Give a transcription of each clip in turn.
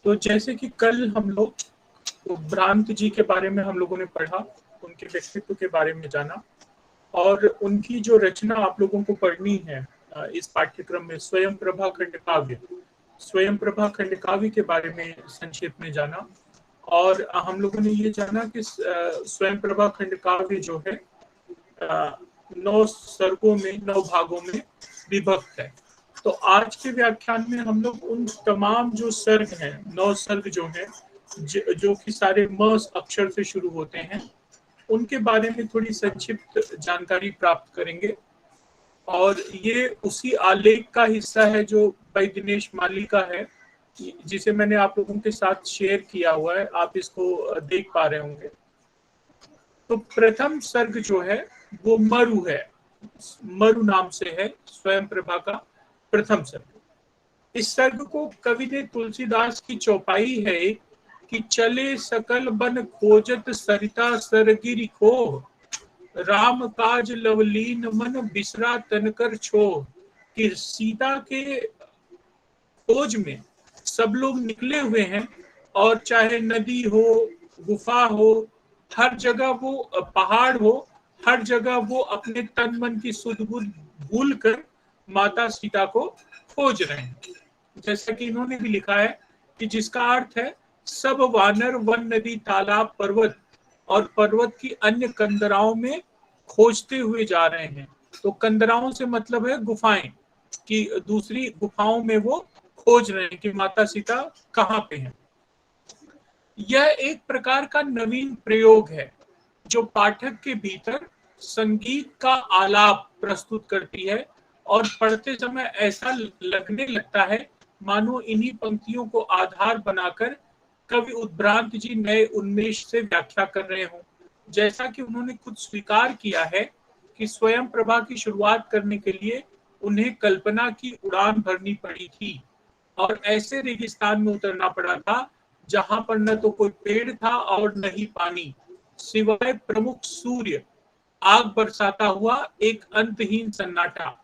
तो जैसे कि कल हम लोग भ्रांत जी के बारे में हम लोगों ने पढ़ा, उनके व्यक्तित्व के बारे में जाना, और उनकी जो रचना आप लोगों को पढ़नी है इस पाठ्यक्रम में, स्वयं प्रभा खंडकाव्य, स्वयं प्रभा खंडकाव्य के बारे में संक्षेप में जाना। और हम लोगों ने ये जाना कि स्वयं प्रभा खंडकाव्य जो है 9 सर्गों में, 9 भागों में विभक्त है। तो आज के व्याख्यान में हम लोग उन तमाम जो सर्ग हैं, 9 सर्ग जो हैं, जो कि सारे म अक्षर से शुरू होते हैं, उनके बारे में थोड़ी संक्षिप्त जानकारी प्राप्त करेंगे। और ये उसी आलेख का हिस्सा है जो भाई दिनेश माली का है, जिसे मैंने आप लोगों के साथ शेयर किया हुआ है, आप इसको देख पा रहे होंगे। तो प्रथम सर्ग जो है वो मरु है, मरु नाम से है स्वयं प्रभा का प्रथम सर्ग। इस सर्ग को कवि ने तुलसीदास की चौपाई है कि चले सकल बन खोजत सरिता सरगिरि को, राम काज लवलीन मन बिसरा तनकर छो। कि सीता के खोज में सब लोग निकले हुए हैं, और चाहे नदी हो, गुफा हो, हर जगह वो पहाड़ हो, हर जगह वो अपने तन मन की सुध बुध भूल कर माता सीता को खोज रहे हैं। जैसा कि इन्होंने भी लिखा है कि जिसका अर्थ है सब वानर वन नदी तालाब पर्वत और पर्वत की अन्य कंदराओं में खोजते हुए जा रहे हैं। तो कंदराओं से मतलब है गुफाएं, कि दूसरी गुफाओं में वो खोज रहे हैं कि माता सीता कहाँ पे हैं। यह एक प्रकार का नवीन प्रयोग है जो पाठक के भीतर संगीत का आलाप प्रस्तुत करती है, और पढ़ते समय ऐसा लगने लगता है मानो इन्हीं पंक्तियों को आधार बनाकर कवि उद्भ्रांत जी नए उन्मेष से व्याख्या कर रहे हों। जैसा कि उन्होंने खुद स्वीकार किया है कि स्वयं प्रभा की शुरुआत करने के लिए उन्हें कल्पना की उड़ान भरनी पड़ी थी, और ऐसे रेगिस्तान में उतरना पड़ा था जहां पर न तो कोई पेड़ था और न ही पानी, सिवाय प्रमुख सूर्य आग बरसाता हुआ एक अंतहीन सन्नाटा।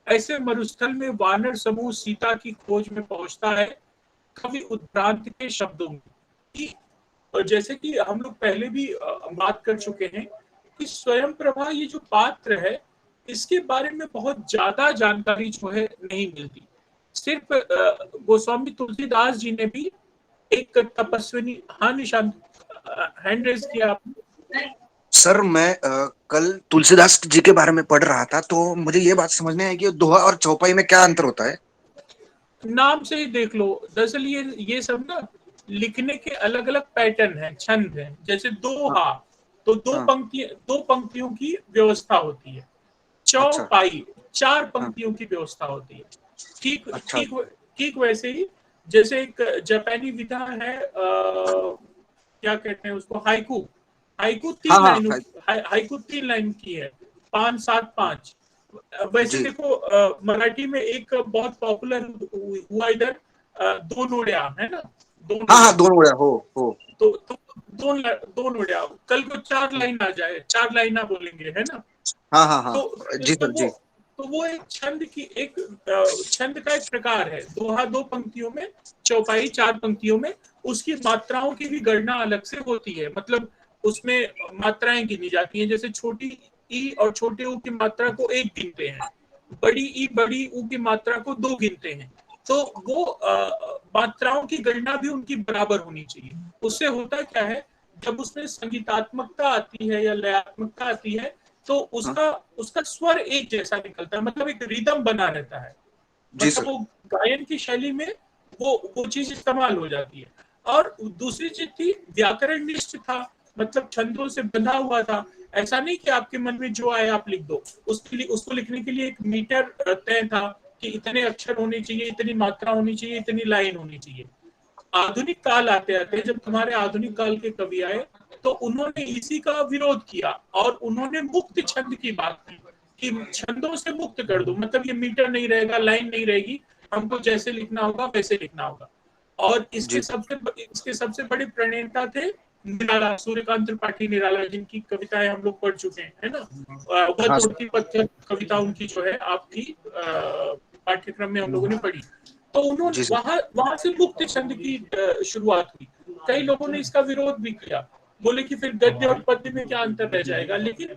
ऐसे मरुस्थल में वानर समूह सीता की खोज में पहुंचता है कवि उद्भ्रांत के शब्दों में। कि और जैसे कि हम लोग पहले भी बात कर चुके हैं कि स्वयं प्रभा ये जो पात्र है, इसके बारे में बहुत ज्यादा जानकारी जो है नहीं मिलती। सिर्फ गोस्वामी तुलसीदास जी ने भी एक तपस्विनी, हाँ निशांत, हैंड रेज किया आपने। सर मैं कल तुलसीदास जी के बारे में पढ़ रहा था, तो मुझे ये बात समझ में आई कि दोहा और चौपाई में क्या अंतर होता है। नाम से ही देख लो, दरअसल ये सब ना लिखने के अलग अलग पैटर्न हैं, छंद हैं। जैसे हाँ दोहा, तो हाँ। दो पंक्तियों की व्यवस्था होती है। अच्छा। चौपाई, 4 हाँ। पंक्तियों की व्यवस्था होती है। ठीक अच्छा। ठीक ठीक वैसे ही जैसे एक जापानी विधा है, क्या कहते हैं उसको, हाइकू। हाइकू हाँ तीन हाँ लाइनों हाइकू 3 लाइन की है, 5 7 5। वैसे जी। देखो मराठी में एक बहुत पॉपुलर हुआ इधर, दो नोड्या है ना, दो हाँ हाँ, नोड्या। दोनों बढ़िया हो। तो दो नोड्या, कल को 4 लाइन आ जाए, 4 लाइना बोलेंगे, है ना। हाँ हाँ हाँ। तो जी तो सर वो जी। तो वो एक छंद की एक छंद का एक प्रकार है। दोहा 2 पंक्तियों में, चौपाई 4 पंक्तियों में। उसकी मात्राओं की भी गणना अलग से होती है, मतलब उसमें मात्राएं गिनी जाती हैं। जैसे छोटी ई और छोटे ऊ की मात्रा को 1 गिनते हैं, बड़ी ई बड़ी ऊ की मात्रा को 2 गिनते हैं। तो वो मात्राओं की गणना भी उनकी बराबर होनी चाहिए। उससे होता क्या है, जब उसमें संगीतात्मकता आती है या लयात्मकता आती है, तो हाँ उसका उसका स्वर एक जैसा निकलता है, मतलब एक रिदम बना रहता है। जी मतलब सर। वो गायन की शैली में वो चीज इस्तेमाल हो जाती है। और दूसरी चीज थी, व्याकरण निष्ठ था, मतलब छंदों से बंधा हुआ था। ऐसा नहीं कि आपके मन में जो आए आप लिख दो। उसके लिए, उसको लिखने के लिए एक मीटर तय था कि इतने अक्षर होने चाहिए, इतनी मात्रा होनी चाहिए, इतनी लाइन होनी चाहिए। आधुनिक काल आते आते जब तुम्हारे आधुनिक काल के कवि आए, तो उन्होंने इसी का विरोध किया, और उन्होंने मुक्त छंद की बात की कि छंदों से मुक्त कर दो, मतलब ये मीटर नहीं रहेगा, लाइन नहीं रहेगी, हमको जैसे लिखना होगा वैसे लिखना होगा। और जी इसके सबसे बड़े प्रणेता थे निराला, सूर्यकांत त्रिपाठी निराला, जिनकी कविताएं हम लोग पढ़ चुके हैं, है ना। वह हाँ सर। तोड़ती पत्थर कविता उनकी जो है आपकी पाठ्यक्रम में हम लोगों ने पढ़ी। तो उन्होंने जी सर। वहां से मुक्त छंद की शुरुआत हुई। कई लोगों ने इसका विरोध भी किया, बोले कि फिर गद्य और पद्य में क्या अंतर रह जाएगा, लेकिन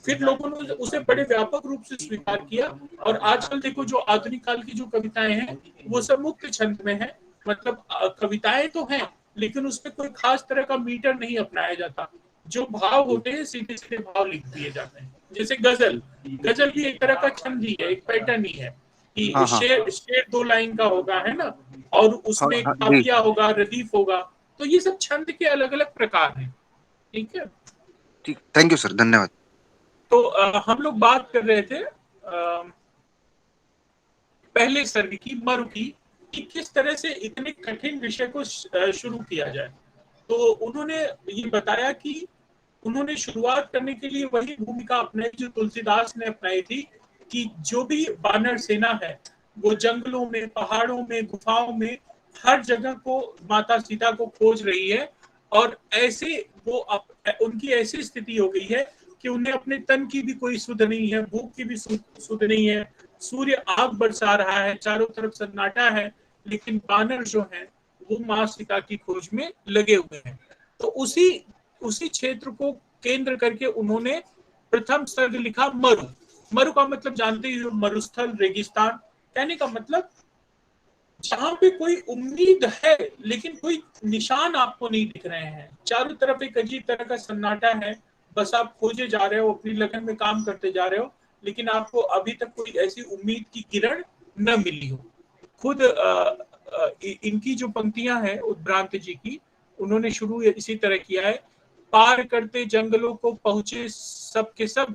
फिर लोगों ने उसे बड़े व्यापक रूप से स्वीकार किया। और आजकल देखो जो आधुनिक काल की जो कविताएं हैं वो सब मुक्त छंद में है। मतलब कविताएं तो हैं लेकिन उसमें कोई खास तरह का मीटर नहीं अपनाया जाता। जो भाव होते हैं सीधे सीधे भाव लिख दिए जाते हैं। जैसे गजल, गजल भी एक तरह का छंद ही है, एक पैटर्न ही है कि हाँ हाँ शेर शेर 2 लाइन का होगा, है ना, और हाँ उसमें हाँ जी। काफिया होगा, रदीफ होगा। तो ये सब छंद के अलग अलग प्रकार हैं। ठीक है। ठीक, थैंक यू सर, धन्यवाद। तो हम लोग बात कर रहे थे पहले सर्ग की, मरु की, कि किस तरह से इतने कठिन विषय को शुरू किया जाए। तो उन्होंने ये बताया कि उन्होंने शुरुआत करने के लिए वही भूमिका अपनाई जो तुलसीदास ने अपनाई थी, कि जो भी वानर सेना है वो जंगलों में, पहाड़ों में, गुफाओं में, हर जगह को माता सीता को खोज रही है। और ऐसे उनकी ऐसी स्थिति हो गई है कि उन्हें अपने तन की भी कोई सुध नहीं है, भूख की भी सुध नहीं है। सूर्य आग बरसा रहा है, चारों तरफ सन्नाटा है, लेकिन बानर जो हैं वो माँ सीता की खोज में लगे हुए हैं। तो उसी उसी क्षेत्र को केंद्र करके उन्होंने प्रथम सर्ग लिखा मरु। मरु का मतलब जानते ही हो, मरुस्थल, रेगिस्तान। कहने का मतलब जहां पे कोई उम्मीद है लेकिन कोई निशान आपको नहीं दिख रहे हैं, चारों तरफ एक अजीब तरह का सन्नाटा है। बस आप खोजे जा रहे हो, अपनी लगन में काम करते जा रहे हो, लेकिन आपको अभी तक कोई ऐसी उम्मीद की किरण न मिली हो। खुद इनकी जो पंक्तियां हैं उद्भ्रांत जी की, उन्होंने शुरू इसी तरह किया है। पार करते जंगलों को पहुंचे सब के सब,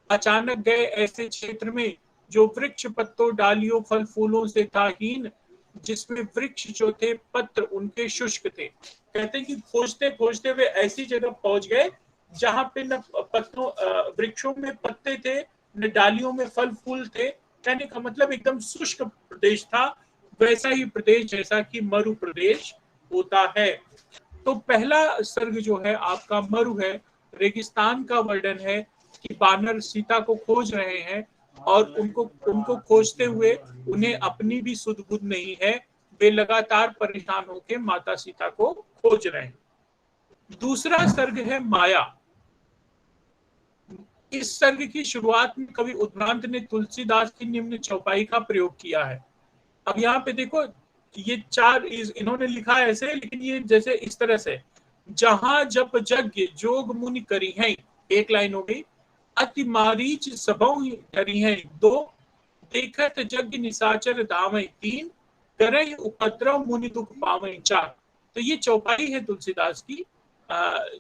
अचानक गए ऐसे क्षेत्र में जो वृक्ष पत्तों डालियों फल फूलों से था हीन, जिसमें वृक्ष जो थे पत्र उनके शुष्क थे। कहते हैं कि खोजते खोजते वे ऐसी जगह पहुंच गए जहां पे न पत्तों वृक्षों में पत्ते थे, न डालियों में फल फूल थे। कहने का मतलब एकदम शुष्क प्रदेश था, वैसा ही प्रदेश जैसा कि मरु प्रदेश होता है। तो पहला सर्ग जो है आपका मरु है, रेगिस्तान का वर्णन है कि बानर सीता को खोज रहे हैं और उनको उनको खोजते हुए उन्हें अपनी भी सुध बुध नहीं है। वे लगातार परेशान होकर माता सीता को खोज रहे हैं। दूसरा सर्ग है माया। इस सर्ग की शुरुआत में कवि उद्भ्रांत ने तुलसीदास की निम्न चौपाई का प्रयोग किया है। अब यहाँ पे देखो, ये चार इन्होंने लिखा है ऐसे, लेकिन ये जैसे इस तरह से, जहां जप यज्ञ जोग मुनि करी है, एक लाइन हो गई। अति मारीच सबौ धरी है, दो। देखत यज्ञ निशाचर धावै, तीन। करे उपद्रव मुनि दुख पावै, चार। तो ये चौपाई है तुलसीदास की,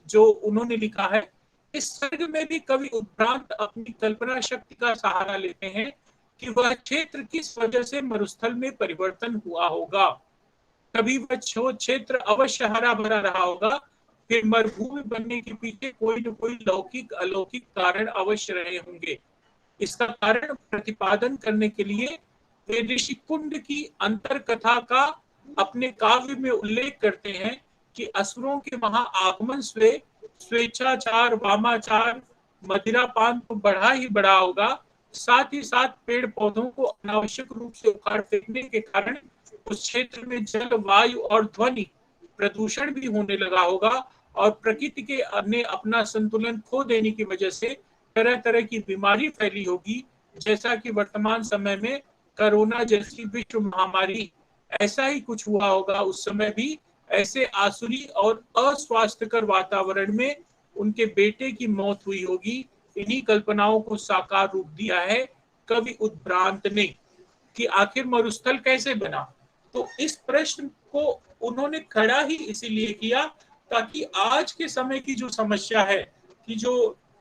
जो उन्होंने लिखा है। इस सर्ग में भी कवि उद्भ्रांत अपनी कल्पना शक्ति का सहारा लेते हैं कि वह क्षेत्र किस वजह से मरुस्थल में परिवर्तन हुआ होगा। कभी वह क्षेत्र अवश्य हरा भरा रहा होगा, फिर मरुभूमि बनने के पीछे कोई न कोई लौकिक अलौकिक कारण अवश्य रहे होंगे। इसका कारण प्रतिपादन करने के लिए वे ऋषि कुंड की अंतर कथा का अपने काव्य में उल्लेख करते हैं कि असुरों के वहां आगमन से स्वेच्छाचार, वामाचार, मदिरापान तो बढ़ा ही बढ़ा होगा, साथ ही साथ पेड़ पौधों को अनावश्यक रूप से उखाड़ फेंकने के कारण उस क्षेत्र में जल, वायु और ध्वनि प्रदूषण भी होने लगा होगा, और प्रकृति के ने अपना संतुलन खो देने की वजह से तरह तरह की बीमारी फैली होगी, जैसा कि वर्तमान समय में कोरोना जैसी विश्व महामारी। ऐसा ही कुछ हुआ होगा उस समय भी। ऐसे आसुरी और अस्वास्थ्यकर वातावरण में उनके बेटे की मौत हुई होगी। इन्हीं कल्पनाओं को साकार रूप दिया है कवि उद्भ्रांत ने, कि आखिर मरुस्थल कैसे बना। तो इस प्रश्न को उन्होंने खड़ा ही इसीलिए किया ताकि आज के समय की जो समस्या है कि जो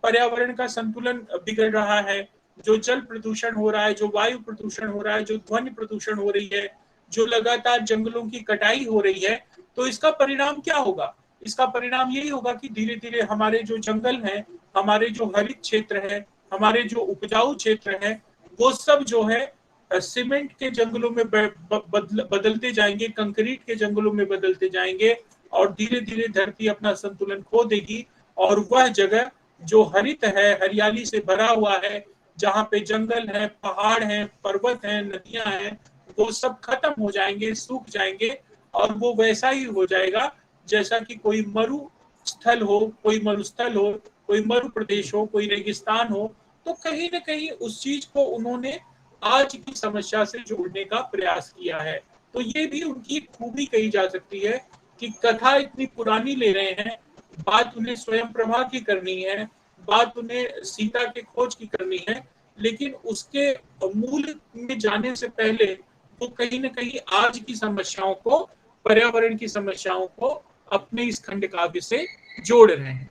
पर्यावरण का संतुलन बिगड़ रहा है, जो जल प्रदूषण हो रहा है, जो वायु प्रदूषण हो रहा है, जो ध्वनि प्रदूषण हो रही है, जो लगातार जंगलों की कटाई हो रही है, तो इसका परिणाम क्या होगा। इसका परिणाम यही होगा कि धीरे धीरे हमारे जो जंगल हैं, हमारे जो हरित क्षेत्र है, हमारे जो उपजाऊ क्षेत्र है, वो सब जो है सीमेंट के जंगलों में बदलते जाएंगे, कंक्रीट के जंगलों में बदलते जाएंगे, और धीरे धीरे धरती अपना संतुलन खो देगी। और वह जगह जो हरित है, हरियाली से भरा हुआ है, जहाँ पे जंगल है, पहाड़ है, पर्वत है, नदियां हैं, वो सब खत्म हो जाएंगे, सूख जाएंगे और वो वैसा ही हो जाएगा जैसा कि कोई मरुस्थल हो, कोई मरुस्थल हो, कोई मरु प्रदेश हो, कोई रेगिस्तान हो। तो कहीं न कहीं उस चीज को उन्होंने आज की समस्या से जोड़ने का प्रयास किया है। तो ये भी उनकी खूबी कही जा सकती है कि कथा इतनी पुरानी ले रहे हैं, बात उन्हें स्वयं प्रभा की करनी है, बात उन्हें सीता के खोज की करनी है, लेकिन उसके मूल में जाने से पहले वो कहीं न कहीं आज की समस्याओं को, पर्यावरण की समस्याओं को अपने इस खंड काव्य से जोड़ रहे हैं।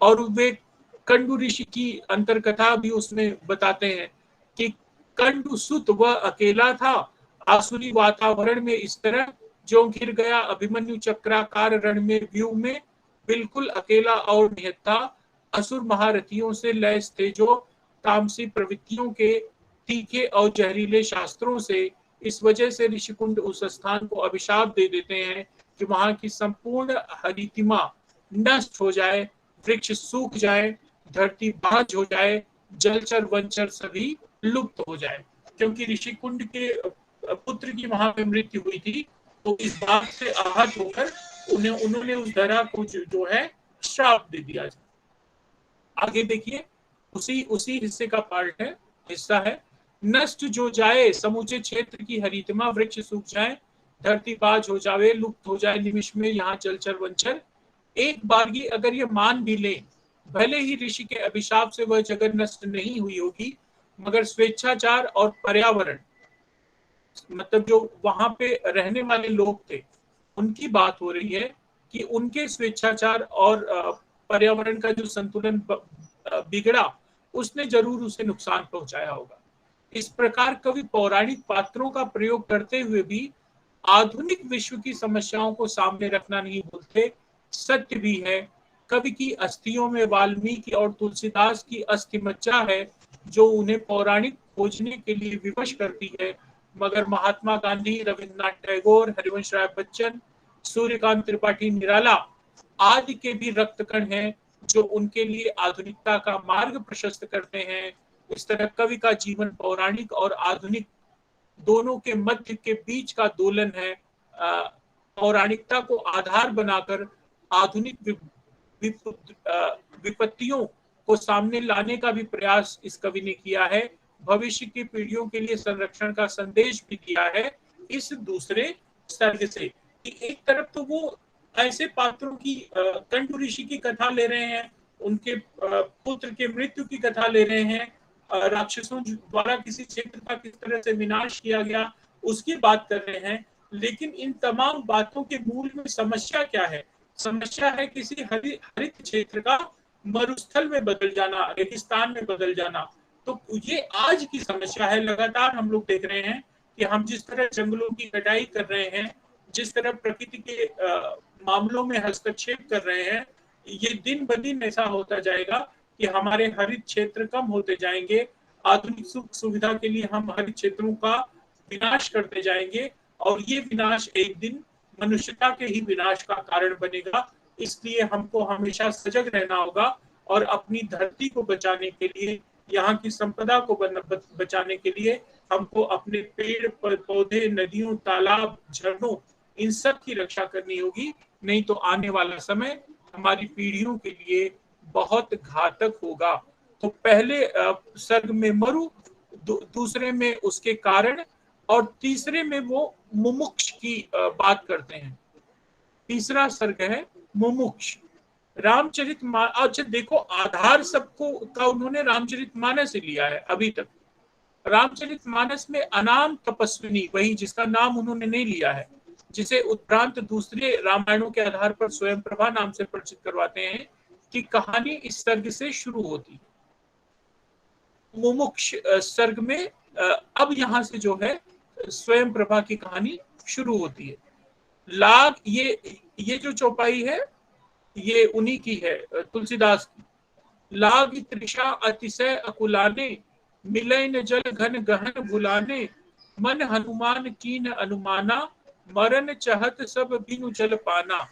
और वे कंडू ऋषि की अंतरकथा भी उसमें बताते हैं कि कंडू सुत वह अकेला था, आसुरी वातावरण में इस तरह जो घिर गया अभिमन्यु चक्राकार रण में व्यूह में, बिल्कुल अकेला और निहत था। असुर महारथियों से लैस थे जो तामसी प्रवृत्तियों के तीखे और जहरीले शास्त्रों से। इस वजह से ऋषिकुंड उस स्थान को अभिशाप दे देते हैं कि वहां की संपूर्ण हरितिमा नष्ट हो जाए, वृक्ष सूख जाए, धरती बांझ हो जाए, जलचर वनचर सभी लुप्त हो जाए। क्योंकि ऋषिकुंड के पुत्र की वहां पे मृत्यु हुई थी, तो इस बात से आहत होकर उन्होंने उस धरा को जो है श्राप दे दिया। आगे देखिए, उसी उसी हिस्से का पार्ट है, हिस्सा है। नष्ट जो जाए समूचे क्षेत्र की हरितमा, वृक्ष सूख जाए, धरती बाज हो जावे, लुप्त हो जाए निमिष में यहाँ जलचर वंचर। एक बार ही अगर ये मान भी ले, भले ही ऋषि के अभिशाप से वह जगह नष्ट नहीं हुई होगी, मगर स्वेच्छाचार और पर्यावरण, मतलब जो वहां पे रहने वाले लोग थे, उनकी बात हो रही है कि उनके स्वेच्छाचार और पर्यावरण का जो संतुलन बिगड़ा, उसने जरूर उसे नुकसान पहुंचाया होगा। इस प्रकार कवि पौराणिक पात्रों का प्रयोग करते हुए भी आधुनिक विश्व की समस्याओं को सामने रखना नहीं भूलते। सत्य भी है, कवि की अस्थियों में वाल्मीकि और तुलसीदास की अस्थि मज्जा है, जो उन्हें पौराणिक खोजने के लिए विवश करती है। मगर महात्मा गांधी, रविन्द्रनाथ टैगोर, हरिवंश राय बच्चन, सूर्यकांत त्रिपाठी निराला आदि के भी रक्तकण हैं, जो उनके लिए आधुनिकता का मार्ग प्रशस्त करते हैं। इस तरह कवि का जीवन पौराणिक और आधुनिक दोनों के मध्य के बीच का दोलन है। पौराणिकता को आधार बनाकर आधुनिक विपत्तियों को सामने लाने का भी प्रयास इस कवि ने किया है। भविष्य की पीढ़ियों के लिए संरक्षण का संदेश भी दिया है इस दूसरे सर्ग से। कि एक तरफ तो वो ऐसे पात्रों की कंठु ऋषि की कथा ले रहे हैं, उनके पुत्र के मृत्यु की कथा ले रहे हैं, राक्षसों द्वारा किसी क्षेत्र का किस तरह से विनाश किया गया उसकी बात कर रहे हैं। लेकिन इन तमाम बातों के मूल में समस्या क्या है? समस्या है किसी हरित क्षेत्र का मरुस्थल में बदल जाना, रेगिस्तान में बदल जाना। तो ये आज की समस्या है। लगातार हम लोग देख रहे हैं कि हम जिस तरह जंगलों की कटाई कर रहे हैं, जिस तरह प्रकृति के मामलों में हस्तक्षेप कर रहे हैं, ये दिन ब दिन ऐसा होता जाएगा कि हमारे हरित क्षेत्र कम होते जाएंगे। आधुनिक सुख सुविधा के लिए हम हरित क्षेत्रों का विनाश करते जाएंगे और ये विनाश एक दिन मनुष्यता के ही विनाश का कारण बनेगा। इसलिए हमको हमेशा सजग रहना होगा और अपनी धरती को बचाने के लिए, यहाँ की संपदा को बचाने के लिए हमको अपने पेड़ पौधे, नदियों, तालाब, झरनों, इन सब की रक्षा करनी होगी। नहीं तो आने वाला समय हमारी पीढ़ियों के लिए बहुत घातक होगा। तो पहले सर्ग में मरु, दूसरे में उसके कारण, और तीसरे में वो मुमुक्ष की बात करते हैं। तीसरा सर्ग है मुमुक्ष। अच्छा देखो, आधार सबको का उन्होंने रामचरितमानस से लिया है अभी तक। रामचरितमानस में अनाम तपस्विनी, वही जिसका नाम उन्होंने नहीं लिया है, जिसे उपरांत दूसरे रामायणों के आधार पर स्वयं प्रभा नाम से परिचित करवाते हैं, कि कहानी इस सर्ग से शुरू होती। मुमुक्ष सर्ग में अब यहाँ से जो है स्वयं प्रभा की कहानी शुरू होती है। लाग, ये जो चौपाई है ये उन्हीं की है, तुलसीदास की। लाग तृषा अतिशय अकुलाने, मिलय न जल घन गहन भुलाने, मन हनुमान कीन अनुमाना, मरण चहत सब बिनु जल पाना।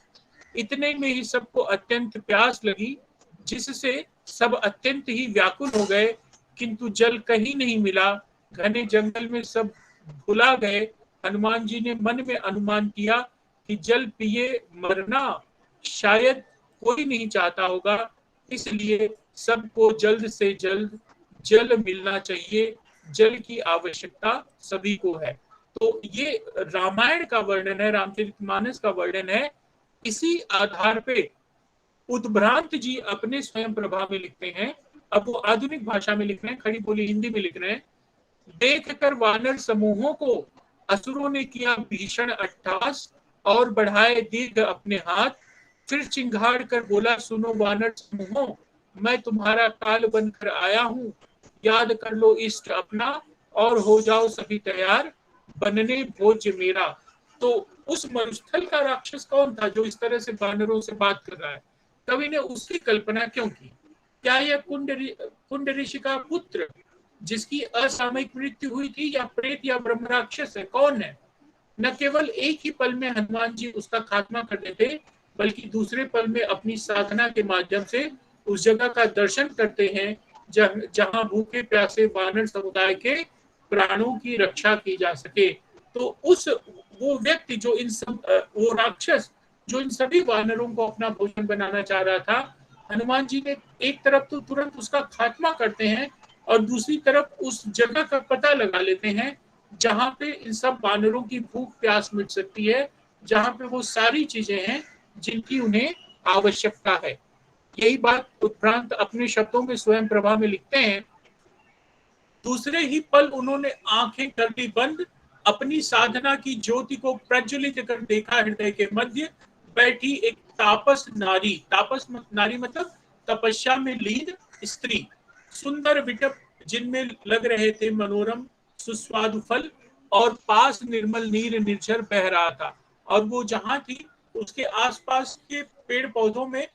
इतने में ही सबको अत्यंत प्यास लगी, जिससे सब अत्यंत ही व्याकुल हो गए, किंतु जल कहीं नहीं मिला। घने जंगल में सब भुला गए। हनुमान जी ने मन में अनुमान किया कि जल पिए मरना शायद कोई नहीं चाहता होगा, इसलिए सबको जल्द से जल्द जल मिलना चाहिए, जल की आवश्यकता सभी को है। तो ये रामायण का वर्णन है, रामचरितमानस का वर्णन है। इसी आधार पे उद्भ्रांत जी अपने स्वयं प्रभा में लिखते हैं, अब वो आधुनिक भाषा में लिख रहे हैं, खड़ी बोली हिंदी में लिख रहे हैं। देख कर वानर समूहों को असुरों ने किया भीषण अट्टहास और बढ़ाए दीर्घ अपने हाथ, फिर चिंगाड़ कर बोला सुनो वानर समूहों, मैं तुम्हारा काल बनकर आया हूँ, याद कर लो इष्ट अपना और हो जाओ सभी तैयार, बनने भोज मेरा। तो उस मरुस्थल का राक्षस कौन था जो इस तरह से वानरों से बात कर रहा है? कवि ने उसकी कल्पना क्यों की? क्या यह कुंड ऋषि का पुत्र जिसकी असामयिक मृत्यु हुई थी, या प्रेत या ब्रह्म राक्षस है? कौन है? न केवल एक ही पल में हनुमान जी उसका खात्मा कर देते, बल्कि दूसरे पल में अपनी साधना के माध्यम से उस जगह का दर्शन करते हैं जहां भूखे प्यासे वानर समुदाय के प्राणों की रक्षा की जा सके। तो उस वो व्यक्ति जो इन सब वो राक्षस जो इन सभी वानरों को अपना भोजन बनाना चाह रहा था, हनुमान जी ने एक तरफ तो तुरंत उसका खात्मा करते हैं और दूसरी तरफ उस जगह का पता लगा लेते हैं जहां पे इन सब वानरों की भूख प्यास मिट सकती है, जहां पे वो सारी चीजें हैं जिनकी उन्हें आवश्यकता है। यही बात उत्क्रांत अपने शब्दों में स्वयं प्रभा में लिखते हैं। दूसरे ही पल उन्होंने आंखें कर ली बंद, अपनी साधना की ज्योति को प्रज्वलित कर देखा हृदय के मध्य बैठी एक तापस नारी। तापस नारी मतलब तपस्या में लीन स्त्री, सुंदर विटप जिनमें लग रहे थे मनोरम सुस्वादु फल, और पास निर्मल नीर निर्झर बह रहा था। और वो जहां थी उसके आसपास के पेड़ पौधों में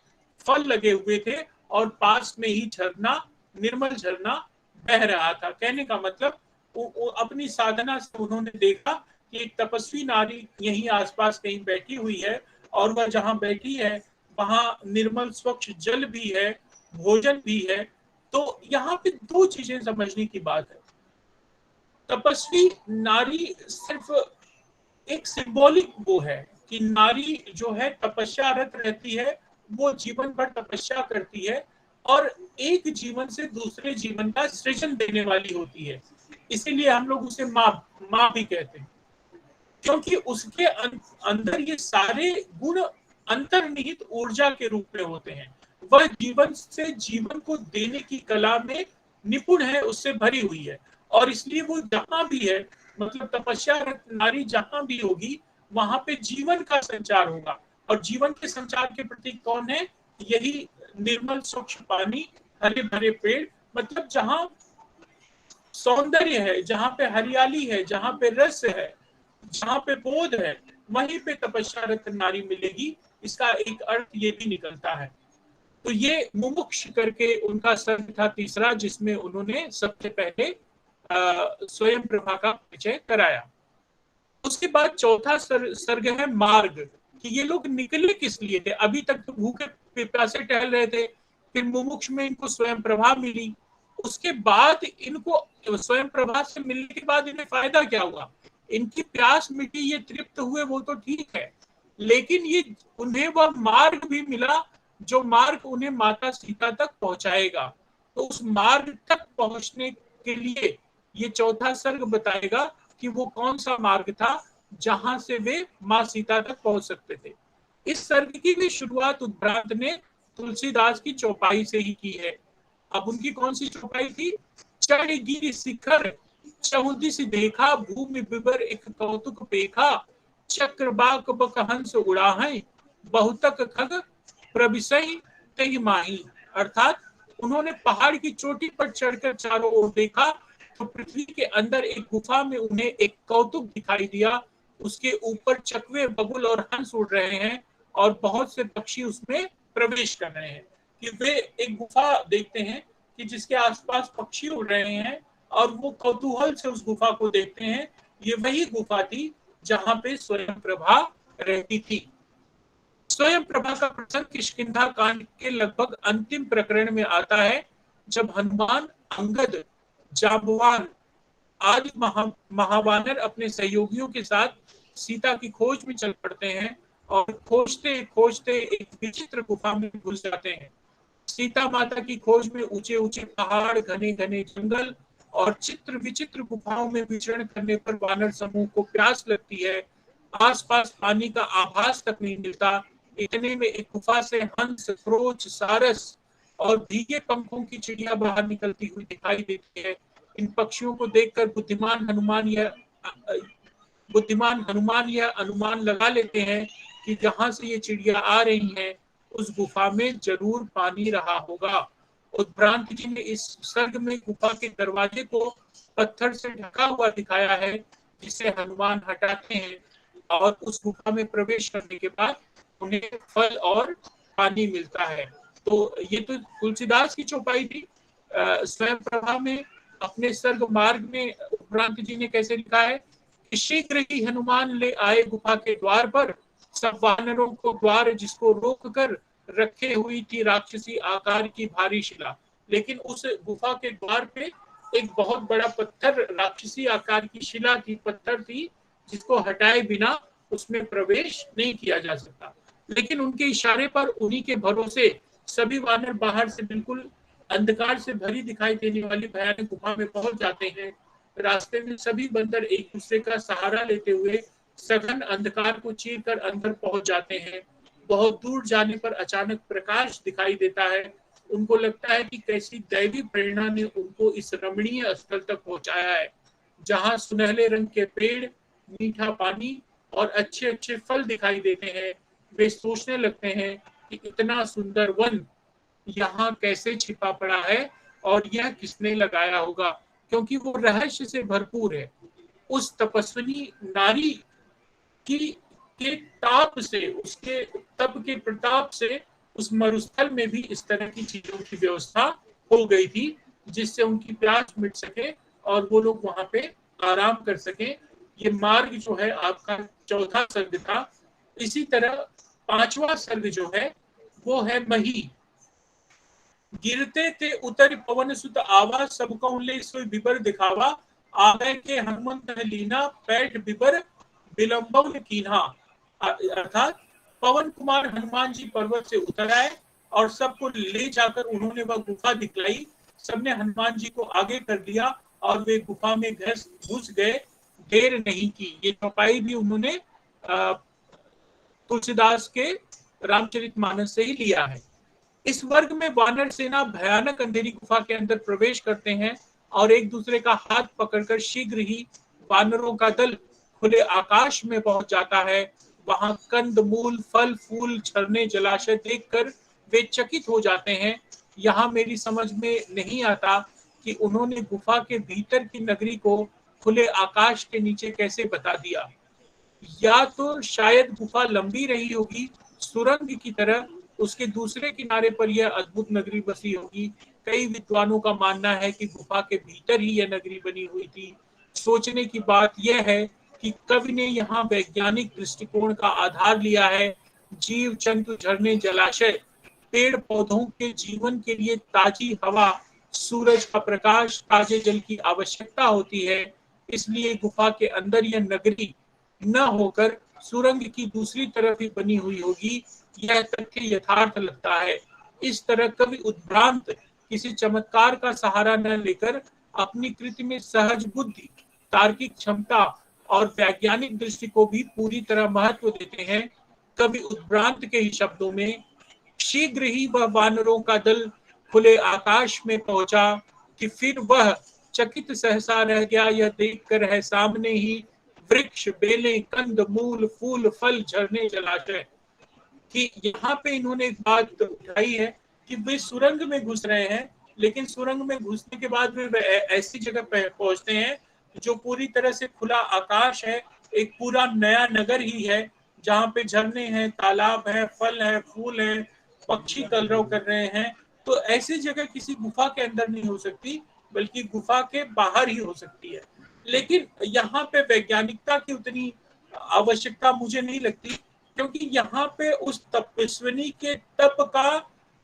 फल लगे हुए थे और पास में ही झरना, निर्मल झरना बह रहा था। कहने का मतलब वो अपनी साधना से उन्होंने देखा कि एक तपस्वी नारी यहीं आसपास कहीं बैठी हुई है, और वह जहां बैठी है वहां निर्मल स्वच्छ जल भी है, भोजन भी है। तो यहाँ पे दो चीजें समझने की बात है। तपस्वी नारी सिर्फ एक सिंबॉलिक वो है कि नारी जो है तपस्यारत रहती है, वो जीवन भर तपस्या करती है और एक जीवन से दूसरे जीवन का सृजन देने वाली होती है। इसीलिए हम लोग उसे माँ माँ भी कहते हैं, क्योंकि उसके अंदर ये सारे गुण अंतर्निहित ऊर्जा के रूप में होते हैं। वह जीवन से जीवन को देने की कला में निपुण है, उससे भरी हुई है, और इसलिए वो जहां भी है, मतलब तपस्या नारी जहां भी होगी वहां पे जीवन का संचार होगा। और जीवन के संचार के प्रतीक कौन है? यही निर्मल स्वच्छ पानी, हरे भरे पेड़, मतलब जहां सौंदर्य है, जहां पे हरियाली है, जहां पे रस है, जहां पे बोध है, वहीं पे तपस्यारत नारी मिलेगी। इसका एक अर्थ ये भी निकलता है। तो ये मुमुक्ष करके उनका सर्ग था तीसरा, जिसमें उन्होंने सबसे पहले स्वयं प्रभा का परिचय कराया। उसके बाद चौथा सर्ग है मार्ग, कि ये लोग निकले किस लिए थे। अभी तक तो भूखे प्यासे टहल रहे थे, फिर मुमुक्ष में इनको स्वयं प्रभा मिली, उसके बाद इनको स्वयं प्रभा से मिलने के बाद इन्हें फायदा क्या हुआ? इनकी प्यास मिटी, ये तृप्त हुए, वो तो ठीक है, लेकिन ये उन्हें वह मार्ग भी मिला जो मार्ग उन्हें माता सीता तक पहुंचाएगा। तो उस मार्ग तक पहुंचने के लिए ये चौथा सर्ग बताएगा कि वो कौन सा मार्ग था जहां से वे मां सीता तक पहुंच सकते थे। इस सर्ग की भी शुरुआत उद्भ्रांत ने तुलसीदास की चौपाई से ही की है। अब उनकी कौन सी चौपाई थी? चढ़ गिर शिखर चहुदिस देखा, भूमि विवर एक कौतुक पेखा, चक्रबाक बक हंस उड़ा है, बहुतक खग प्रविशई तहि माही। अर्थात उन्होंने पहाड़ की चोटी पर चढ़कर चारों ओर देखा तो पृथ्वी के अंदर एक गुफा में उन्हें एक कौतुक दिखाई दिया। उसके ऊपर चकवे, बगुल और हंस उड़ रहे हैं और बहुत से पक्षी उसमें प्रवेश कर रहे हैं। कि वे एक गुफा देखते हैं कि जिसके आसपास पक्षी उड़ रहे हैं और वो कौतूहल से उस गुफा को देखते हैं। ये वही गुफा थी जहां पे स्वयं प्रभा रहती थी। स्वयं प्रभा का प्रसंग किष्किंधा कांड के लगभग अंतिम प्रकरण में आता है, जब हनुमान, अंगद, जांबवान आज महावानर अपने सहयोगियों के साथ सीता की खोज में चल पड़ते हैं और खोजते खोजते एक विचित्र गुफा में घुस जाते हैं। सीता माता की खोज में ऊंचे ऊंचे पहाड़, घने घने जंगल और चित्र विचित्र गुफाओं में विचरण करने पर वानर समूह को प्यास लगती है। आसपास पानी का आभास तक नहीं मिलता। इतने में एक गुफा से हंस, खरोच, सारस और भीगे पंखों की चिड़िया बाहर निकलती हुई दिखाई देती है। इन पक्षियों को देखकर बुद्धिमान हनुमान यह अनुमान लगा लेते हैं कि जहां से ये चिड़िया आ रही हैं, उस गुफा में जरूर पानी रहा होगा। उत्क्रांति जी ने इस सर्ग में गुफा के दरवाजे को पत्थर से ढका हुआ दिखाया है, जिसे हनुमान हटाते हैं और उस गुफा में प्रवेश करने के बाद उन्हें फल और पानी मिलता है। तो ये तो तुलसीदास की चौपाई थी। स्वयं प्रभा में अपने सर्ग मार्ग में उत्क्रांति जी ने कैसे लिखा है कि शीघ्र ही हनुमान ले आए गुफा के द्वार पर, सब वानरों को द्वार जिसको रोक कर रखे हुई थी राक्षसी आकार की भारी शिला। लेकिन उस गुफा के द्वार पे एक बहुत बड़ा पत्थर, राक्षसी आकार की शिला थी, पत्थर थी, जिसको हटाए बिना उसमें प्रवेश नहीं किया जा सकता। लेकिन उनके इशारे पर, उन्हीं के भरोसे सभी वानर बाहर से बिल्कुल अंधकार से भरी दिखाई देने वाली भयानक गुफा में पहुंच जाते हैं। रास्ते में सभी बंदर एक दूसरे का सहारा लेते हुए सघन अंधकार को चीर कर अंदर पहुंच जाते हैं। बहुत दूर जाने पर अचानक प्रकाश दिखाई देता है। उनको लगता है कि कैसी दैवी प्रेरणा ने उनको इस रमणीय स्थल तक पहुंचाया है, जहां सुनहले रंग के पेड़, मीठा पानी और अच्छे अच्छे फल दिखाई देते हैं। वे सोचने लगते हैं कि इतना सुंदर वन यहाँ कैसे छिपा पड़ा है और यह किसने लगाया होगा, क्योंकि वो रहस्य से भरपूर है। उस तपस्विनी नारी की के ताप से, उसके तप के प्रताप से उस मरुस्थल में भी इस तरह की चीजों की व्यवस्था हो गई थी, जिससे उनकी प्यास मिट सके और वो लोग वहां पे आराम कर सके। ये मार्ग जो है आपका चौथा सर्ग था। इसी तरह पांचवा सर्ग जो है वो है मही। गिरते ते उतर पवन सुत आवा, सब कहूं ले सोई बिबर दिखावा, आ गए के हनुमंत लीना, पैठ बिबर विलंबन कीन्हा। अर्थात पवन कुमार हनुमान जी पर्वत से उतर आए और सबको ले जाकर उन्होंने वह गुफा दिखलाई। सबने हनुमान जी को आगे कर दिया और वे गुफा में घुस गए, देर नहीं की। ये चौपाई भी उन्होंने तुलसीदास के रामचरितमानस से ही लिया है। इस वर्ग में वानर सेना भयानक अंधेरी गुफा के अंदर प्रवेश करते हैं और एक दूसरे का हाथ पकड़कर शीघ्र ही वानरों का दल खुले आकाश में पहुंच जाता है। वहां कंद मूल, फल फूल, झरने, जलाशय देखकर वे चकित हो जाते हैं। यहाँ मेरी समझ में नहीं आता कि उन्होंने गुफा के भीतर की नगरी को खुले आकाश के नीचे कैसे बता दिया। या तो शायद गुफा लंबी रही होगी सुरंग की तरह, उसके दूसरे किनारे पर यह अद्भुत नगरी बसी होगी। कई विद्वानों का मानना है कि गुफा के भीतर ही यह नगरी बनी हुई थी। सोचने की बात यह है कि कवि ने यहाँ वैज्ञानिक दृष्टिकोण का आधार लिया है। जीव जंतु, झरने, जलाशय, पेड़ पौधों के जीवन के लिए ताजी हवा, सूरज का प्रकाश, ताजे जल की आवश्यकता होती है। इसलिए गुफा के अंदर यह नगरी न होकर सुरंग की दूसरी तरफ ही बनी हुई होगी। यह तथ्य यथार्थ लगता है। इस तरह कवि उद्भ्रांत किसी चमत्कार का सहारा न लेकर अपनी कृति में सहज बुद्धि, तार्किक क्षमता और वैज्ञानिक दृष्टि को भी पूरी तरह महत्व देते हैं। कवि उद्भ्रांत के ही शब्दों में, शीघ्र ही वह वानरों का दल खुले आकाश में पहुंचा कि फिर वह चकित सहसा रह गया, यह देखकर है सामने ही वृक्ष, बेलें, कंद मूल, फूल फल, झरने, जलाशय। कि यहाँ पे इन्होंने एक बात उठाई है कि वे सुरंग में घुस रहे हैं, लेकिन सुरंग में घुसने के बाद वे ऐसी जगह पहुंचते हैं जो पूरी तरह से खुला आकाश है, एक पूरा नया नगर ही है, जहाँ पे झरने हैं, तालाब है, फल है, फूल है, पक्षी कलरव कर रहे हैं। तो ऐसी जगह किसी गुफा के अंदर नहीं हो सकती, बल्कि गुफा के बाहर ही हो सकती है। लेकिन यहाँ पे वैज्ञानिकता की उतनी आवश्यकता मुझे नहीं लगती, क्योंकि यहाँ पे उस तपस्विनी के तप का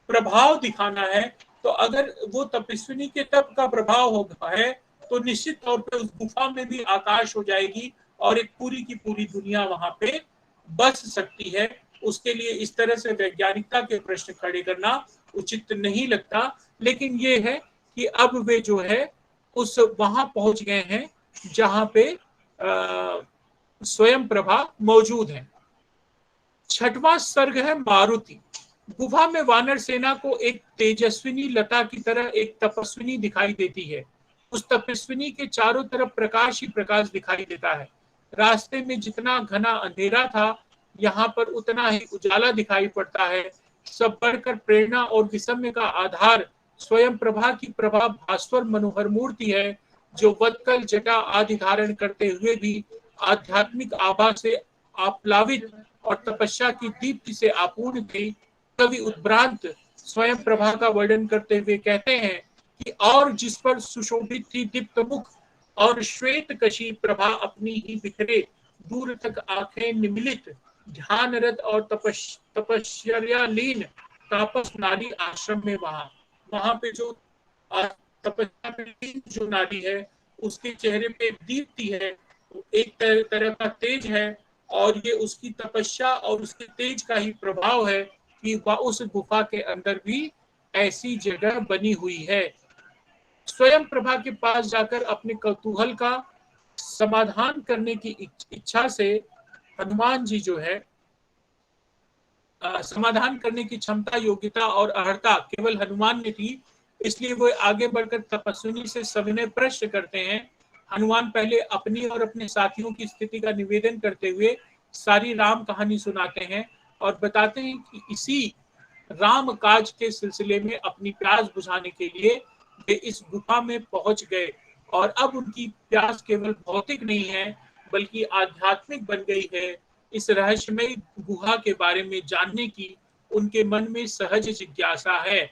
प्रभाव दिखाना है। तो अगर वो तपस्विनी के तप का प्रभाव होगा है तो निश्चित तौर पे उस गुफा में भी आकाश हो जाएगी और एक पूरी की पूरी दुनिया वहां पे बस सकती है। उसके लिए इस तरह से वैज्ञानिकता के प्रश्न खड़े करना उचित नहीं लगता। लेकिन ये है कि अब वे जो है उस वहां पहुंच गए हैं जहां पे स्वयं प्रभा मौजूद है। छठवां सर्ग है मारुति। गुफा में वानर सेना को एक तेजस्विनी लता की तरह एक तपस्विनी दिखाई देती है। उस तपस्विनी के चारों तरफ प्रकाश ही प्रकाश दिखाई देता है। रास्ते में जितना घना अंधेरा था, यहाँ पर उतना ही उजाला दिखाई पड़ता है। सब बढ़कर प्रेरणा और विषम्य का आधार स्वयं प्रभा की प्रभा भास्वर मनोहर मूर्ति है, जो वत्कल जटा आदि धारण करते हुए भी आध्यात्मिक आभा से आप्लावित और तपस्या की दीप्ति से आपूर्ण थी। कवि उद्भ्रांत स्वयं प्रभा का वर्णन करते हुए कहते हैं कि और जिस पर सुशोभित थी दीप्त मुख और श्वेत कशी प्रभा अपनी ही बिखरे दूर तक आंखें निमिलित ध्यानरत और तपस्यालीन तापस नारी आश्रम में वहां पे जो तपस्या में लीन जो नारी है, उसके चेहरे पे दीप्ति है, एक तरह का तेज है, और ये उसकी तपस्या और उसके तेज का ही प्रभाव है कि वह उस गुफा के अंदर भी ऐसी जगह बनी हुई है। स्वयं प्रभा के पास जाकर अपने कौतूहल का समाधान करने की इच्छा से हनुमान जी जो है समाधान करने की क्षमता, योग्यता और अर्हता केवल हनुमान में थी। इसलिए वो आगे बढ़कर तपस्विनी से सविनय प्रश्न करते हैं। हनुमान पहले अपनी और अपने साथियों की स्थिति का निवेदन करते हुए सारी राम कहानी सुनाते हैं और बताते हैं कि इसी राम काज के सिलसिले में अपनी प्यास बुझाने के लिए वे इस गुफा में पहुंच गए और अब उनकी प्यास केवल भौतिक नहीं है बल्कि आध्यात्मिक बन गई है। इस रहस्यमय गुहा के बारे में जानने की उनके मन में सहज जिज्ञासा है।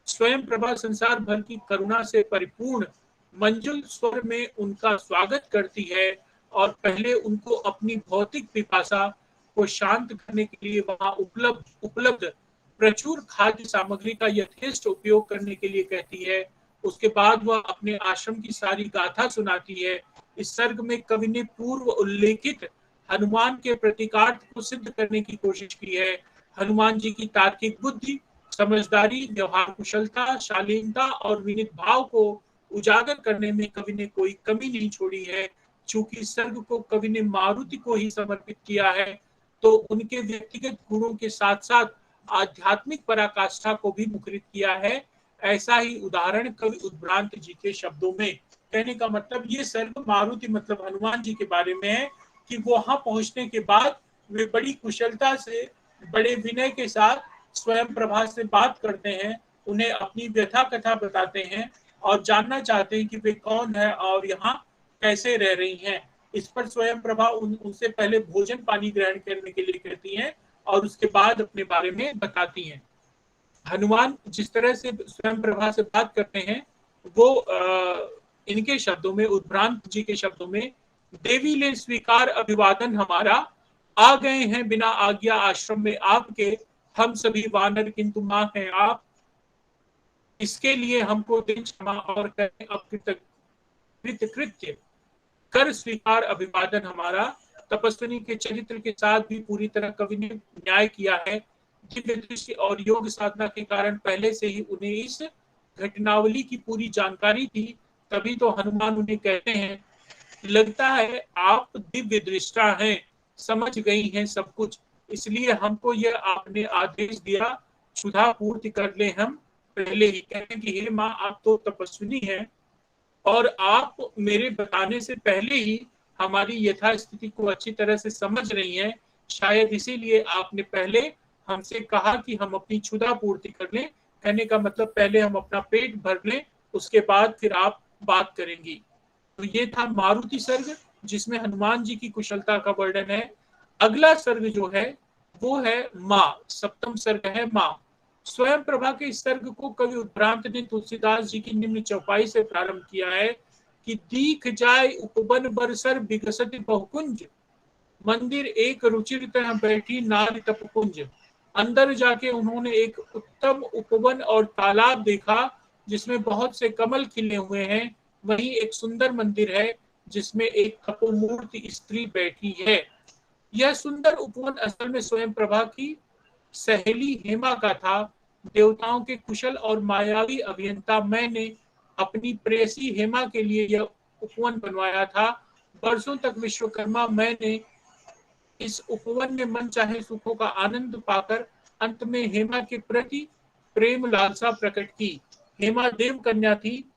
स्वयं प्रभा संसार भर की करुणा से परिपूर्ण मंजुल स्वर में उनका स्वागत करती है और पहले उनको अपनी भौतिक पिपासा को शांत करने के लिए वहां उपलब्ध प्रचुर खाद्य सामग्री का यथेष्ट उपयोग करने के लिए कहती है। उसके बाद वह अपने आश्रम की सारी गाथा सुनाती है। इस सर्ग में कवि ने पूर्व उल्लेखित हनुमान के प्रतीकार्थ को सिद्ध करने की कोशिश की है। हनुमान जी की तार्किक बुद्धि, समझदारी, व्यवहार कुशलता, शालीनता और विनीत भाव को उजागर करने में कवि ने कोई कमी नहीं छोड़ी है। चूंकि सर्ग को कवि ने मारुति को ही समर्पित किया है, तो उनके व्यक्तिगत गुणों के साथ साथ आध्यात्मिक पराकाष्ठा को भी मुखरित किया है। ऐसा ही उदाहरण कवि उद्भ्रांत जी के शब्दों में। कहने का मतलब ये सर्ग मारुति मतलब हनुमान जी के बारे में है कि वहां पहुंचने के बाद वे बड़ी कुशलता से, बड़े विनय के साथ स्वयं प्रभा से बात करते हैं, उन्हें अपनी व्यथा कथा बताते हैं और जानना चाहते हैं कि वे कौन है और यहाँ कैसे रह रही हैं। इस पर स्वयं प्रभा उनसे पहले भोजन पानी ग्रहण करने के लिए कहती हैं और उसके बाद अपने बारे में बताती हैं। हनुमान जिस तरह से स्वयं प्रभा से बात करते हैं वो इनके शब्दों में, उद्भ्रांत जी के शब्दों में, देवी ले स्वीकार अभिवादन हमारा, आ गए हैं बिना आज्ञा आश्रम में आपके, हम सभी वानर किंतु मां हैं आप, इसके लिए हमको दें क्षमा और करें कृत्य कर स्वीकार अभिवादन हमारा। तपस्विनी के चरित्र के साथ भी पूरी तरह कवि ने न्याय किया है। दिव्य दृष्टि और योग साधना के कारण पहले से ही उन्हें इस घटनावली की पूरी जानकारी थी। तभी तो हनुमान उन्हें कहते हैं, लगता है आप दिव्य दृष्टा हैं, समझ गई हैं सब कुछ, इसलिए हमको यह आपने आदेश दिया क्षुधा पूर्ति कर ले। हम पहले ही कहते हैं कि हे माँ, आप तो तपस्विनी हैं और आप मेरे बताने से पहले ही हमारी यथास्थिति को अच्छी तरह से समझ रही हैं। शायद इसीलिए आपने पहले हमसे कहा कि हम अपनी क्षुधा पूर्ति कर लें। कहने का मतलब पहले हम अपना पेट भर लें, उसके बाद फिर आप बात करेंगी। तो ये था मारुति सर्ग, जिसमें हनुमान जी की कुशलता का वर्णन है। अगला सर्ग जो है वो है माँ, सप्तम सर्ग है माँ। स्वयं प्रभा के इस सर्ग को कवि उद्भ्रांत ने तुलसीदास जी की निम्न चौपाई से प्रारंभ किया है कि दीख जाए उपवन बरसर विकसित बहुकुंज, मंदिर एक रुचिर तरह बैठी नारी तपकुंज। अंदर जाके उन्होंने एक उत्तम उपवन और तालाब देखा जिसमें बहुत से कमल खिले हुए हैं। वहीं एक सुंदर मंदिर है जिसमें एक तपोमूर्ति स्त्री बैठी है। यह सुंदर उपवन असल में स्वयं प्रभा की सहेली हेमा का था। देवताओं के कुशल और मायावी अभियंता मैंने अपनी प्रेयसी हेमा के लिए यह उपवन बनवाया था। वर्षों तक विश्वकर्मा मैंने इस उपवन में मन चाहे सुखों का आनंद पाकर अंत में हेमा के प्रति प्रेम लालसा प्रकट की। हेमा देव कन्या थी,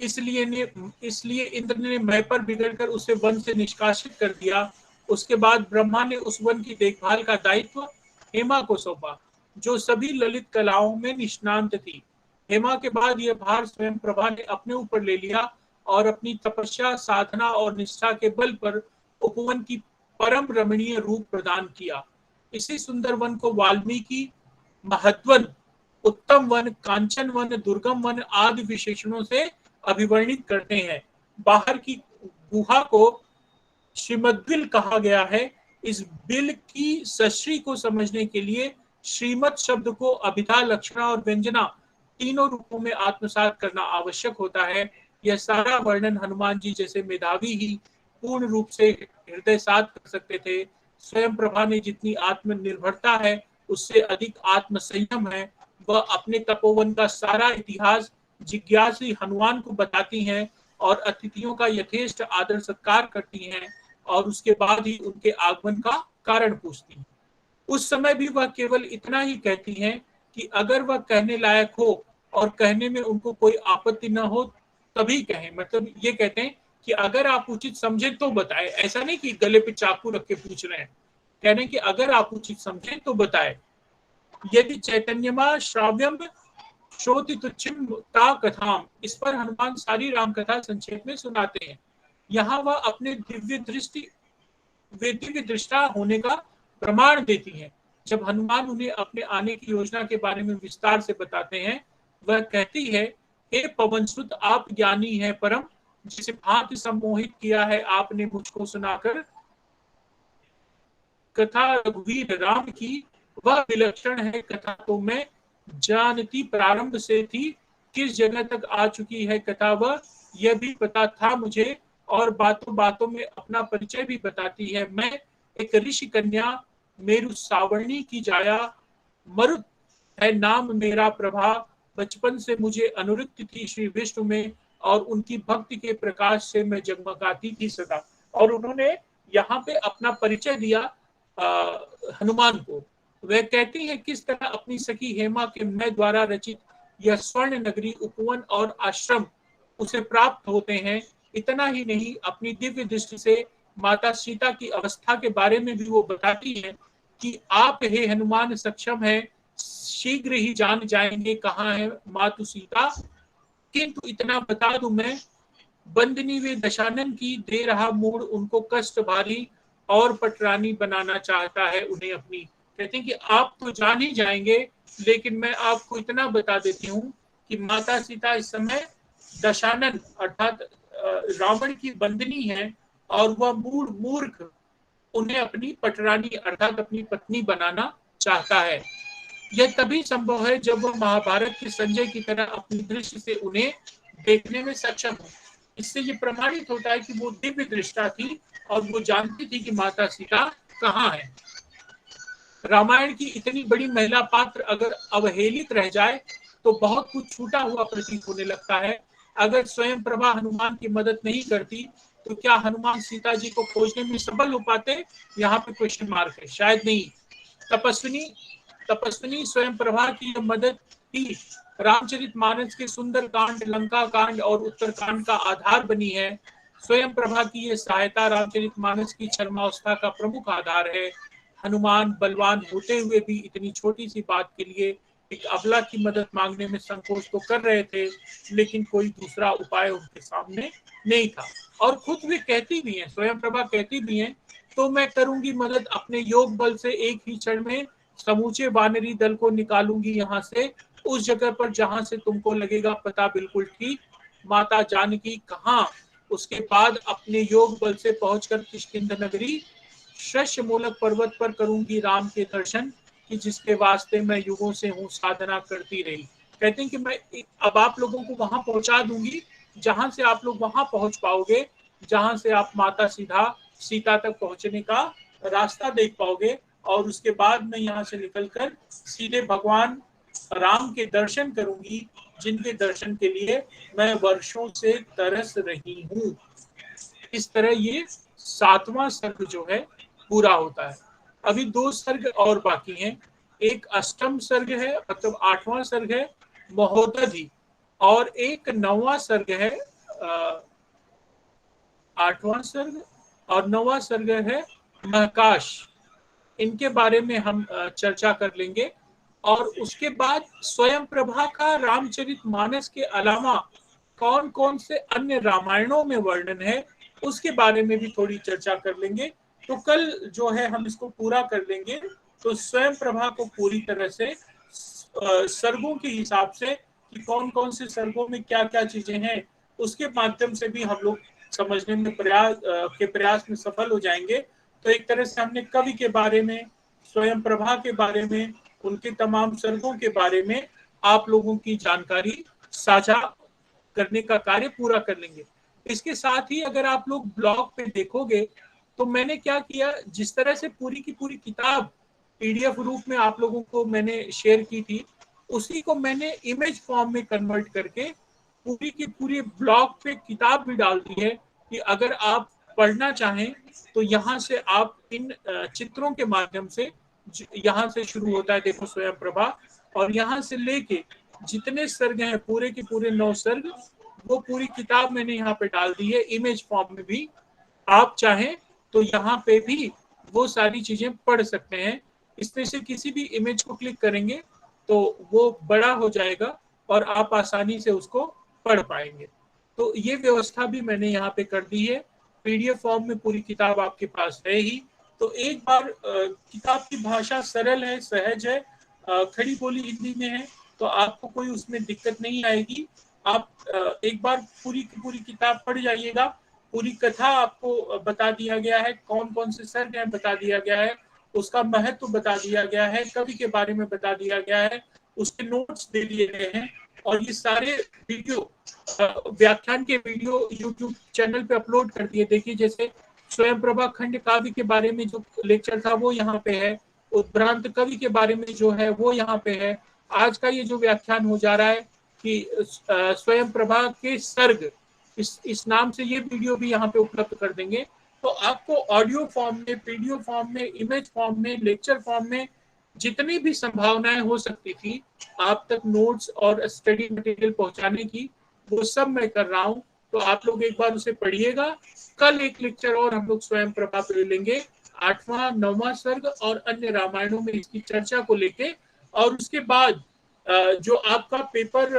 इसलिए इंद्र ने मैं पर बिगड़कर उसे वन से निष्कासित कर दिया। उसके बाद ब्रह्मा ने उस वन की देखभाल का दायित्व हेमा को सौंपा, जो सभी ललित कलाओं में निष्णांत थी। हेमा के बाद यह भार स्वयं प्रभा ने अपने ऊपर ले लिया और अपनी तपस्या, साधना और निष्ठा के बल पर उपवन की परम रमणीय रूप प्रदान किया। इसी सुंदर वन को वाल्मीकि महत्वन, उत्तम वन, कांचन वन, दुर्गम वन आदि विशेषणों से अभिवर्णित करते हैं। बाहर की गुहा को श्रीमद्बिल कहा गया है। इस बिल की सृष्टि को समझने के लिए श्रीमत शब्द को अभिधा, लक्षणा और व्यंजना तीनों रूपों में आत्मसात करना आवश्यक होता है। यह सारा वर्णन हनुमान जी जैसे मेधावी ही पूर्ण रूप से हृदय सात कर सकते थे। स्वयं प्रभा ने जितनी आत्मनिर्भरता है उससे अधिक आत्म संयम है। वह अपने तपोवन का सारा इतिहास जिज्ञासी हनुमान को बताती हैं और अतिथियों का यथेष्ट आदर सत्कार करती हैं और उसके बाद ही उनके आगमन का कारण पूछती हैं। उस समय भी वह केवल इतना ही कहती हैं कि अगर वह कहने लायक हो और कहने में उनको कोई आपत्ति न हो तभी कहें। मतलब ये कहते हैं कि अगर आप उचित समझे तो बताएं, ऐसा नहीं कि गले पे चाकू रख के पूछ रहे हैं। कह रहे हैं कि अगर आप उचित समझे तो बताएं। यदि चैतन्यमा श्राव्यम श्रोति तुच्छिम ता कथाम, इस पर हनुमान सारी राम कथा संक्षेप में सुनाते हैं। यहाँ वह अपने दिव्य दृष्टा होने का प्रमाण देती हैं। जब हनुमान उन्हें अपने आने की योजना के बारे में विस्तार से बताते हैं, वह कहती है, हे पवन सुत, आप ज्ञानी है परम, जिसे भांति सम्मोहित किया है आपने मुझको सुनाकर कथा रघुवीर राम की, वह विलक्षण है कथा तो मैं जानती प्रारंभ से थी, किस जगह तक आ चुकी है कथा वह यह भी पता था मुझे, और बातों बातों में अपना परिचय भी बताती है। मैं एक ऋषि कन्या, मेरु सावरणी की जाया, मरुत है नाम मेरा प्रभा, बचपन से मुझे अनुरक्त थी श्री विष्णु में, और उनकी भक्ति के प्रकाश से मैं जगमगाती थी सदा। और उन्होंने यहाँ पे अपना परिचय दिया हनुमान को। वह कहती है किस तरह अपनी सखी हेमा के मैं द्वारा रचित यह स्वर्ण नगरी, उपवन और आश्रम उसे प्राप्त होते हैं। इतना ही नहीं, अपनी दिव्य दृष्टि से माता सीता की अवस्था के बारे में भी वो बताती है कि आप हे हनुमान सक्षम है, शीघ्र ही जान जाएंगे कहाँ है मातु सीता, किंतु इतना बता दूं मैं, बंदनी वे दशानन की, दे रहा मूड उनको कष्ट भारी, और पटरानी बनाना चाहता है उन्हें अपनी। कहते हैं कि आप तो जान ही जाएंगे, लेकिन मैं आपको इतना बता देती हूँ कि माता सीता इस समय दशानन अर्थात रावण की बंदनी है, और वह मूर्ख उन्हें अपनी पटरानी अर्थात अपनी पत्नी बनाना चाहता है। यह तभी संभव है जब वह महाभारत के संजय की तरह अपनी दृष्टि से उन्हें देखने में सक्षम हो। इससे ये प्रमाणित होता है कि वो दिव्य दृष्टा थी और वो जानती थी कि माता सीता कहाँ है। रामायण की इतनी बड़ी महिला पात्र अगर अवहेलित रह जाए तो बहुत कुछ छूटा हुआ प्रतीत होने लगता है। अगर स्वयं प्रभा हनुमान की मदद नहीं करती तो क्या हनुमान सीता जी को खोजने में सफल हो पाते? यहाँ पे क्वेश्चन मार्क है, शायद नहीं। तपस्विनी स्वयं प्रभा की मदद ही रामचरितमानस के सुंदर कांड, लंका कांड और उत्तर कांड का आधार बनी है। स्वयं प्रभा की यह सहायता रामचरितमानस की छद्मावस्था का प्रमुख आधार है। हनुमान बलवान होते हुए भी इतनी छोटी सी बात के लिए एक अबला की मदद मांगने में संकोच तो कर रहे थे, लेकिन कोई दूसरा उपाय उनके सामने नहीं था। और खुद वे कहती भी हैं, स्वयं प्रभा कहती भी हैं, तो मैं करूंगी मदद अपने योग बल से, एक ही क्षण में समूचे वानरी दल को निकालूंगी यहाँ से, उस जगह पर जहां से तुमको लगेगा पता बिल्कुल ठीक, माता जानकी कहाँ। उसके बाद अपने योग बल से पहुंचकर किष्किंधा नगरी शस्य मूलक पर्वत पर करूंगी राम के दर्शन, कि जिसके वास्ते मैं युगों से हूँ साधना करती रही। कहते हैं कि मैं अब आप लोगों को वहां पहुंचा दूंगी जहां से आप लोग वहां पहुंच पाओगे जहां से आप माता सीता तक पहुंचने का रास्ता देख पाओगे। और उसके बाद मैं यहाँ से निकलकर सीधे भगवान राम के दर्शन करूंगी, जिनके दर्शन के लिए मैं वर्षों से तरस रही हूँ। इस तरह ये 7वां सर्ग जो है पूरा होता है। अभी 2 सर्ग और बाकी हैं। एक अष्टम सर्ग है, मतलब 8वां सर्ग है महोदधि, और एक 9वां सर्ग है 8वां सर्ग, और 9वां सर्ग है महकाश। इनके बारे में हम चर्चा कर लेंगे। और उसके बाद स्वयं प्रभा का रामचरितमानस के अलावा कौन कौन से अन्य रामायणों में वर्णन है उसके बारे में भी थोड़ी चर्चा कर लेंगे। तो कल जो है हम इसको पूरा कर लेंगे। तो स्वयं प्रभा को पूरी तरह से सर्गों के हिसाब से कि कौन कौन से सर्गों में क्या क्या चीजें हैं उसके माध्यम से भी हम लोग समझने में प्रयास में सफल हो जाएंगे। तो एक तरह से हमने कवि के बारे में, स्वयं प्रभा के बारे में, उनके तमाम सर्गों के बारे में आप लोगों की जानकारी साझा करने का कार्य पूरा कर लेंगे। इसके साथ ही अगर आप लोग ब्लॉग पे देखोगे तो मैंने क्या किया, जिस तरह से पूरी की पूरी किताब पीडीएफ रूप में आप लोगों को मैंने शेयर की थी, उसी को मैंने इमेज फॉर्म में कन्वर्ट करके पूरी की पूरी ब्लॉग पे किताब भी डाल दी है कि अगर आप पढ़ना चाहें तो यहाँ से आप इन चित्रों के माध्यम से, यहाँ से शुरू होता है देखो स्वयं प्रभा, और यहाँ से लेके जितने सर्ग हैं पूरे के पूरे 9 सर्ग, वो पूरी किताब मैंने यहाँ पे डाल दी है इमेज फॉर्म में भी। आप चाहें तो यहाँ पे भी वो सारी चीजें पढ़ सकते हैं। इसमें से किसी भी इमेज को क्लिक करेंगे तो वो बड़ा हो जाएगा और आप आसानी से उसको पढ़ पाएंगे। तो ये व्यवस्था भी मैंने यहाँ पे कर दी है। पीडीएफ फॉर्म में पूरी किताब आपके पास है ही। तो एक बार किताब की भाषा सरल है, सहज है, खड़ी बोली हिंदी में है, तो आपको कोई उसमें दिक्कत नहीं आएगी। आप एक बार पूरी की पूरी किताब पढ़ जाइएगा। पूरी कथा आपको बता दिया गया है, कौन कौन से सर्ग हैं बता दिया गया है, उसका महत्व बता दिया गया है, कवि के बारे में बता दिया गया है, उसके नोट्स दे दिए गए हैं। और ये सारे वीडियो, व्याख्यान के वीडियो यूट्यूब चैनल पे अपलोड कर दिए। देखिए जैसे स्वयं प्रभा खंड काव्य के बारे में जो लेक्चर था वो यहाँ पे है, उद्भ्रांत कवि के बारे में जो है वो यहाँ पे है। आज का ये जो व्याख्यान हो जा रहा है कि स्वयं प्रभा के सर्ग, इस नाम से ये वीडियो भी यहाँ पे उपलब्ध कर देंगे। तो आपको ऑडियो फॉर्म में, पीडीएफ फॉर्म में, इमेज फॉर्म में, लेक्चर फॉर्म में जितनी भी संभावनाएं हो सकती थी आप तक नोट्स और स्टडी मटेरियल पहुंचाने की, वो सब मैं कर रहा हूँ। तो आप लोग एक बार उसे पढ़िएगा। कल एक लेक्चर और हम लोग स्वयं प्रभा पे लेंगे, 8वां 9वां सर्ग और अन्य रामायणों में इसकी चर्चा को लेके। और उसके बाद जो आपका पेपर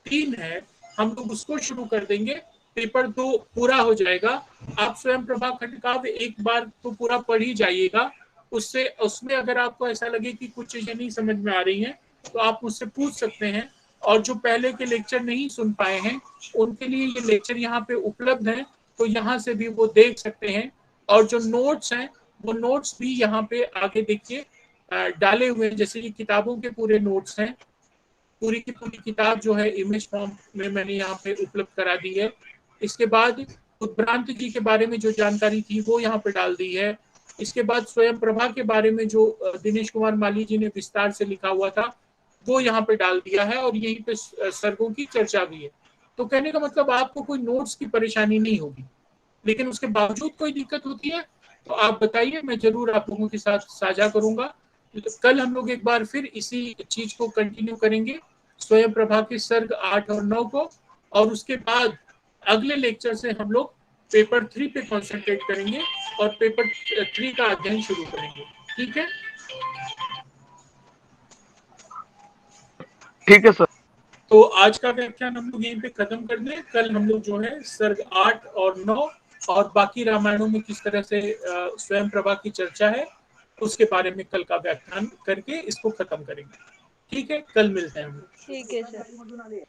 3 है हम लोग उसको शुरू कर देंगे। पेपर 2 पूरा हो जाएगा। आप स्वयं प्रभा खंड काव्य एक बार तो पूरा पढ़ ही जाइएगा। उससे उसमें अगर आपको ऐसा लगे कि कुछ चीजें नहीं समझ में आ रही हैं तो आप मुझसे पूछ सकते हैं। और जो पहले के लेक्चर नहीं सुन पाए हैं उनके लिए ये लेक्चर यहाँ पे उपलब्ध है, तो यहाँ से भी वो देख सकते हैं। और जो नोट्स हैं वो नोट्स भी यहाँ पे आगे देखिए डाले हुए हैं। जैसे ये किताबों के पूरे नोट्स हैं, पूरी की पूरी किताब जो है इमेज फॉर्म में मैंने यहाँ पे उपलब्ध करा दी है। इसके बाद उद्भ्रांत जी के बारे में जो जानकारी थी वो यहाँ पे डाल दी है। इसके बाद स्वयं प्रभा के बारे में जो दिनेश कुमार माली जी ने विस्तार से लिखा हुआ था वो यहाँ पे डाल दिया है, और यहीं पे सर्गों की चर्चा भी है। तो कहने का मतलब आपको कोई नोट्स की परेशानी नहीं होगी। लेकिन उसके बावजूद कोई दिक्कत होती है तो आप बताइए, मैं जरूर आप लोगों के साथ साझा करूंगा। तो कल हम लोग एक बार फिर इसी चीज को कंटिन्यू करेंगे, स्वयं प्रभा के सर्ग 8 और 9 को। और उसके बाद अगले लेक्चर से हम लोग पेपर 3 पे कंसंट्रेट करेंगे और पेपर 3 का अध्ययन शुरू करेंगे। ठीक है, ठीक है सर। तो आज का व्याख्यान हम लोग यहीं पे खत्म कर दें। कल हम लोग जो है सर्ग 8 और 9 और बाकी रामायणों में किस तरह से स्वयं प्रभा की चर्चा है उसके बारे में कल का व्याख्यान करके इसको खत्म करेंगे। ठीक है, कल मिलते हैं हम लोग। ठीक है सर।